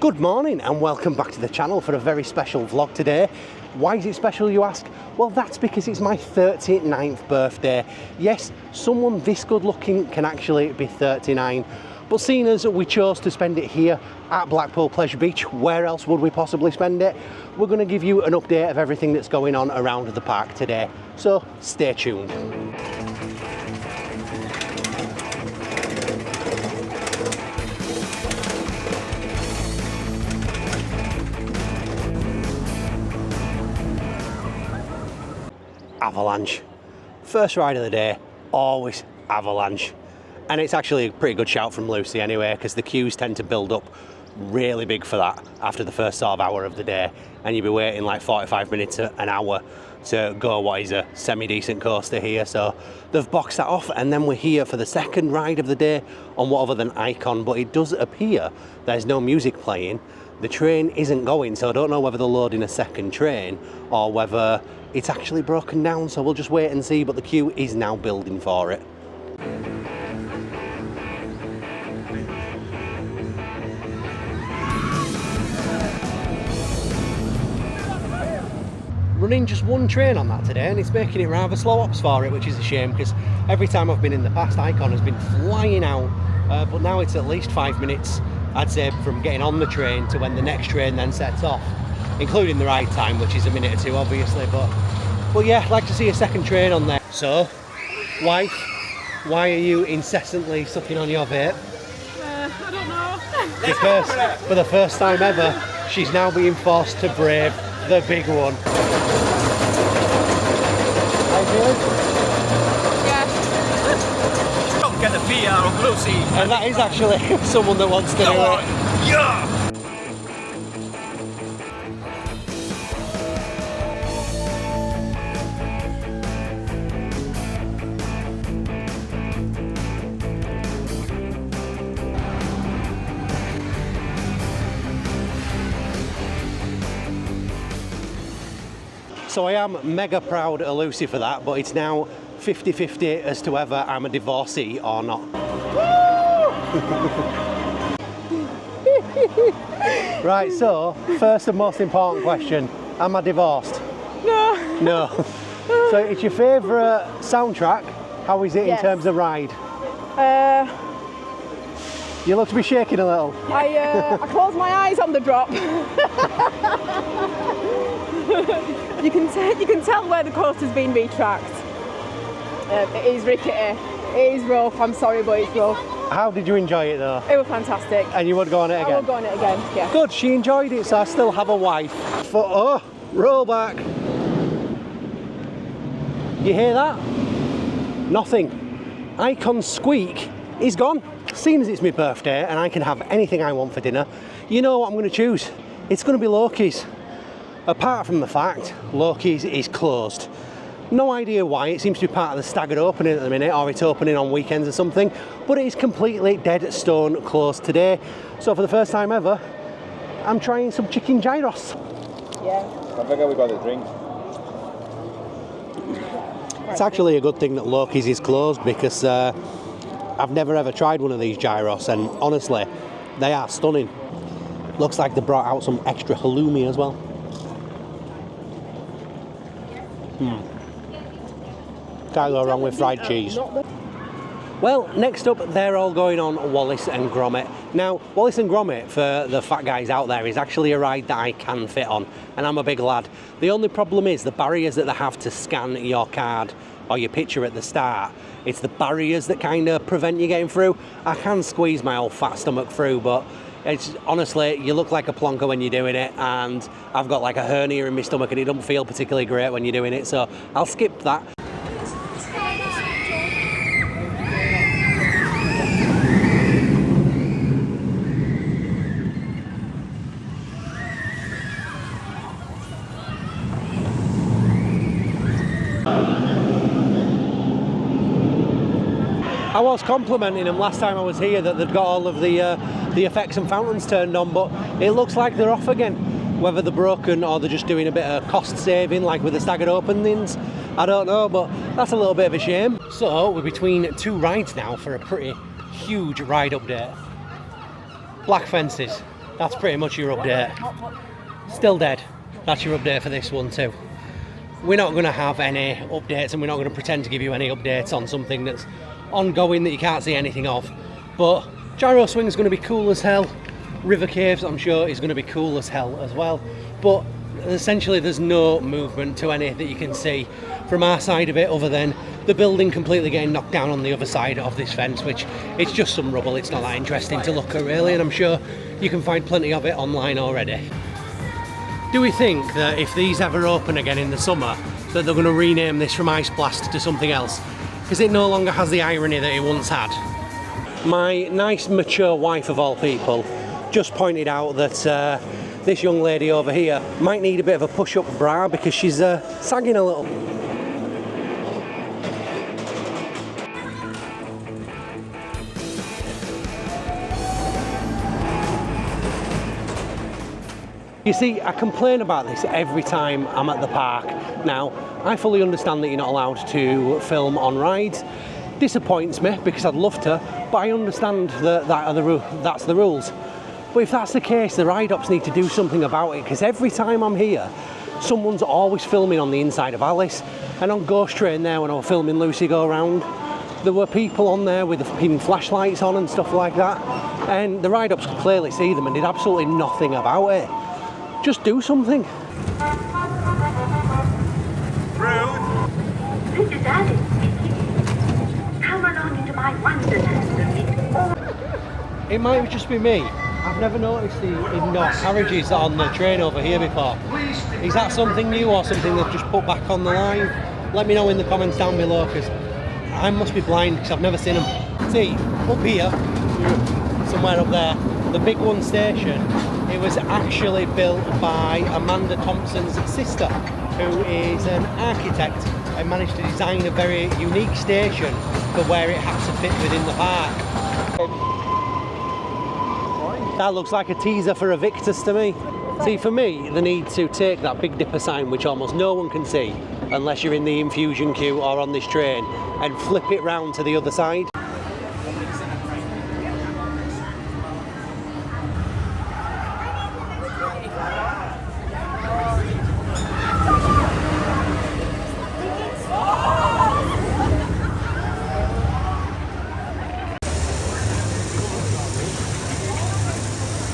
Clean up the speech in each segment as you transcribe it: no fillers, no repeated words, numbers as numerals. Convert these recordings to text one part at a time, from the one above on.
Good morning and welcome back to the channel for a very special vlog today. Why is it special, you ask? Well, that's because it's my 39th birthday. Yes, someone this good looking can actually be 39, but seeing as we chose to spend it here at Blackpool Pleasure Beach, where else would we possibly spend it? We're going to give you an update of everything that's going on around the park today, so stay tuned. Avalanche. First ride of the day, always avalanche. And it's actually a pretty good shout from Luci anyway, because the queues tend to build up really big for that after the first sort of hour of the day, and you'll be waiting like 45 minutes to an hour to go what is a semi-decent coaster here. So they've boxed that off, and then we're here for the second ride of the day on what other than Icon, but it does appear there's no music playing. The train isn't going, so I don't know whether they're loading a second train or whether it's actually broken down, so we'll just wait and see, but the queue is now building for it. Running just one train on that today, and it's making it rather slow ops for it, which is a shame because every time I've been in the past, Icon has been flying out, but now it's at least 5 minutes, I'd say, from getting on the train to when the next train then sets off, including the ride time, which is a minute or two obviously, but yeah, I'd like to see a second train on there. So, wife, why are you incessantly sucking on your vape? I don't know. Because for the first time ever, she's now being forced to brave the big one. How you feeling? Yeah. Don't get the fear out of Luci. And that is actually someone that wants to do it. Yeah. So I am mega proud of Luci for that, but it's now 50-50 as to whether I'm a divorcee or not. Right, so first and most important question, am I divorced? No. No. So it's your favourite soundtrack. How is it in terms of ride? You look to be shaking a little. I close my eyes on the drop. You can tell where the coaster's been retracked. It is rickety. It is rough. I'm sorry, but it's rough. How did you enjoy it though? It was fantastic. And you would go on it again? I will go on it again, yeah. Good, she enjoyed it, so I still have a wife. Oh, roll back. You hear that? Nothing. Icon's squeak is gone. Seeing as it's my birthday and I can have anything I want for dinner, you know what I'm going to choose? It's going to be Loki's. Apart from the fact Loki's is closed. No idea why, it seems to be part of the staggered opening at the minute, or it's opening on weekends or something, but it is completely dead stone closed today. So for the first time ever, I'm trying some chicken gyros. Yeah. I think we got the drink. It's actually a good thing that Loki's is closed because I've never ever tried one of these gyros, and honestly, they are stunning. Looks like they brought out some extra halloumi as well. Can't go wrong with fried cheese. Well, next up, they're all going on Wallace and Gromit. Now, Wallace and Gromit, for the fat guys out there, is actually a ride that I can fit on, and I'm a big lad. The only problem is the barriers that they have to scan your card or your picture at the start. It's the barriers that kind of prevent you getting through. I can squeeze my old fat stomach through, but it's honestly, you look like a plonker when you're doing it, and I've got like a hernia in my stomach and it doesn't feel particularly great when you're doing it, so I'll skip that. I was complimenting them last time I was here that they'd got all of the effects and fountains turned on, but it looks like they're off again. Whether they're broken or they're just doing a bit of cost saving like with the staggered openings, I don't know, but that's a little bit of a shame. So we're between two rides now for a pretty huge ride update. Black fences. that's pretty much your update. Still dead. That's your update for this one too. We're not going to have any updates, and we're not going to pretend to give you any updates on something that's ongoing that you can't see anything of. But gyro swing is going to be cool as hell. River caves, I'm sure, is going to be cool as hell as well. But essentially there's no movement to any that you can see from our side of it, other than the building completely getting knocked down on the other side of this fence, which it's just some rubble. It's not that interesting to look at really, and I'm sure you can find plenty of it online already. Do we think that if these ever open again in the summer that they're going to rename this from Ice Blast to something else? Because it no longer has the irony that it once had. My nice mature wife of all people just pointed out that this young lady over here might need a bit of a push-up bra because she's sagging a little. You see, I complain about this every time I'm at the park. Now, I fully understand that you're not allowed to film on rides. Disappoints me because I'd love to, but I understand that that's the rules. But if that's the case, the ride ops need to do something about it, because every time I'm here, someone's always filming on the inside of Alice. And on Ghost Train there, when I was filming Lucy Go Round, there were people on there with the flashlights on and stuff like that. And the ride ops could clearly see them and did absolutely nothing about it. Just do something. Rude. This is Alice speaking. Come along into my wonderland. It might just be me. I've never noticed the indoor carriages on the train over here before. Is that something new or something they've just put back on the line? Let me know in the comments down below, because I must be blind because I've never seen them. See, up here, somewhere up there, the Big One station, it was actually built by Amanda Thompson's sister, who is an architect and managed to design a very unique station for where it had to fit within the park. That looks like a teaser for a Victus to me. See, for me, they need to take that Big Dipper sign, which almost no one can see unless you're in the infusion queue or on this train, and flip it round to the other side.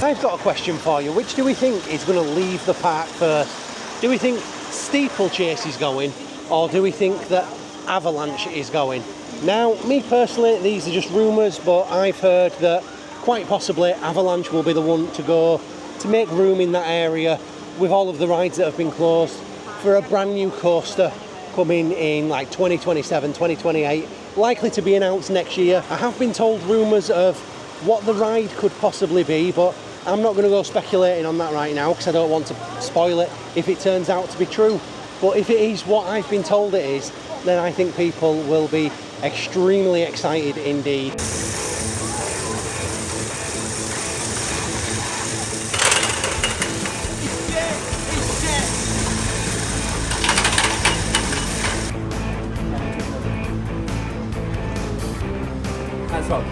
I've got a question for you. Which do we think is going to leave the park first? Do we think Steeplechase is going, or do we think that Avalanche is going? Now, me personally, these are just rumours, but I've heard that quite possibly Avalanche will be the one to go to make room in that area with all of the rides that have been closed for a brand new coaster coming in like 2027, 2028, likely to be announced next year. I have been told rumours of what the ride could possibly be, but I'm not going to go speculating on that right now because I don't want to spoil it if it turns out to be true. But if it is what I've been told it is, then I think people will be extremely excited indeed. Hands up.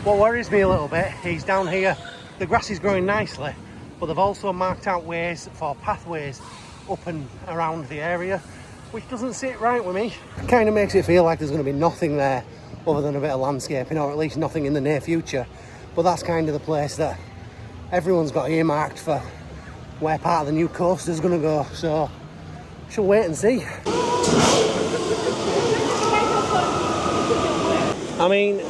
What worries me a little bit is down here, the grass is growing nicely, but they've also marked out ways for pathways up and around the area, which doesn't sit right with me. It kind of makes it feel like there's going to be nothing there other than a bit of landscaping, or at least nothing in the near future. But that's kind of the place that everyone's got earmarked for where part of the new coaster's going to go, so she'll wait and see. I mean,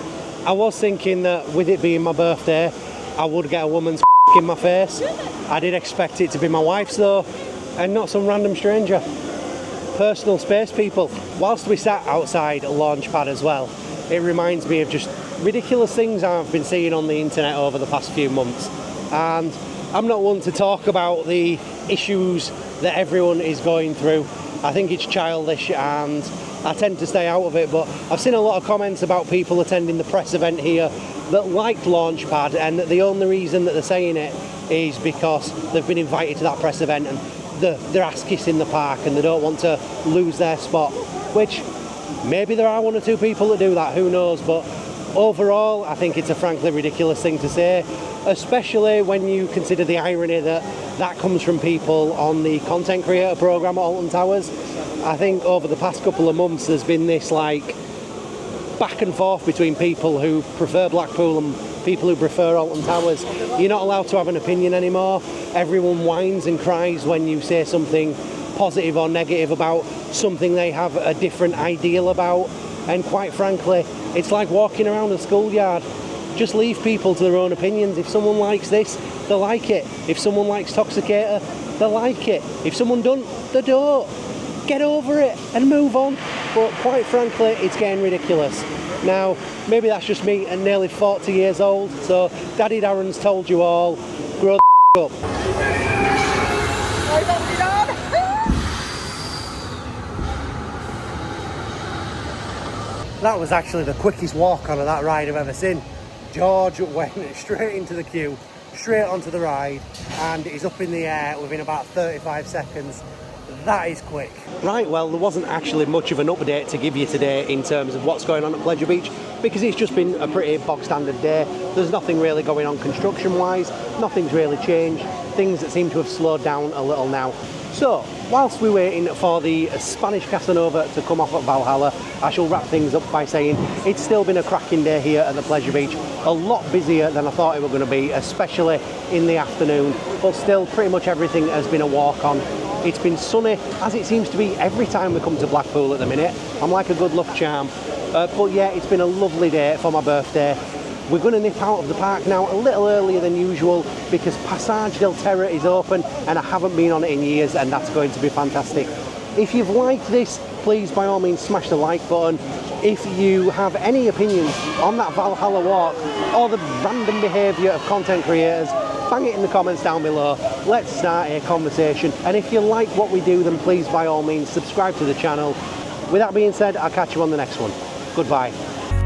I was thinking that with it being my birthday, I would get a woman's in my face. I did expect it to be my wife's though, and not some random stranger. Personal space, people. Whilst we sat outside a launch pad as well, it reminds me of just ridiculous things I've been seeing on the internet over the past few months. And I'm not one to talk about the issues that everyone is going through. I think it's childish and I tend to stay out of it, but I've seen a lot of comments about people attending the press event here that liked Launchpad, and that the only reason that they're saying it is because they've been invited to that press event and they're ass kissing the park and they don't want to lose their spot, which maybe there are one or two people that do that, who knows, but Overall, I think it's a frankly ridiculous thing to say, especially when you consider the irony that comes from people on the content creator programme at Alton Towers. I think over the past couple of months there's been this like back and forth between people who prefer Blackpool and people who prefer Alton Towers. You're not allowed to have an opinion anymore. Everyone whines and cries when you say something positive or negative about something they have a different ideal about, and quite frankly it's like walking around a schoolyard. Just leave people to their own opinions. If someone likes this, they like it. If someone likes Toxicator, they like it. If someone don't, they don't. Get over it and move on. But quite frankly, it's getting ridiculous. Now, maybe that's just me at nearly 40 years old, so Daddy Darren's told you all, grow the up. That was actually the quickest walk on of that ride I've ever seen. George went straight into the queue, straight onto the ride, and he's up in the air within about 35 seconds. That is quick. Right, well, there wasn't actually much of an update to give you today in terms of what's going on at Pleasure Beach, because it's just been a pretty bog standard day. There's nothing really going on construction wise, nothing's really changed, things that seem to have slowed down a little now. So, whilst we're waiting for the Spanish Casanova to come off at Valhalla, I shall wrap things up by saying it's still been a cracking day here at the Pleasure Beach. A lot busier than I thought it was going to be, especially in the afternoon, but still pretty much everything has been a walk on. It's been sunny, as it seems to be every time we come to Blackpool at the minute. I'm like a good luck charm. But yeah, it's been a lovely day for my birthday. We're going to nip out of the park now a little earlier than usual because Passage del Terra is open and I haven't been on it in years, and that's going to be fantastic. If you've liked this, please by all means smash the like button. If you have any opinions on that Valhalla walk or the random behaviour of content creators, bang it in the comments down below. Let's start a conversation. And if you like what we do, then please by all means subscribe to the channel. With that being said, I'll catch you on the next one. Goodbye.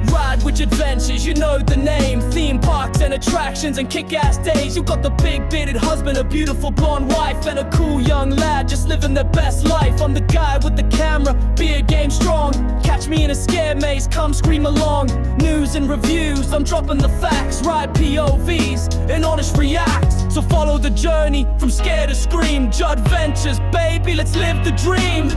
Ride with Judventures, you know the name. Theme parks and attractions and kick-ass days. You got the big bearded husband, a beautiful blonde wife, and a cool young lad just living their best life. I'm the guy with the camera, beer game strong. Catch me in a scare maze, come scream along. News and reviews, I'm dropping the facts. Ride POVs and honest reacts. So follow the journey from scare to scream. Judventures, baby, let's live the dream.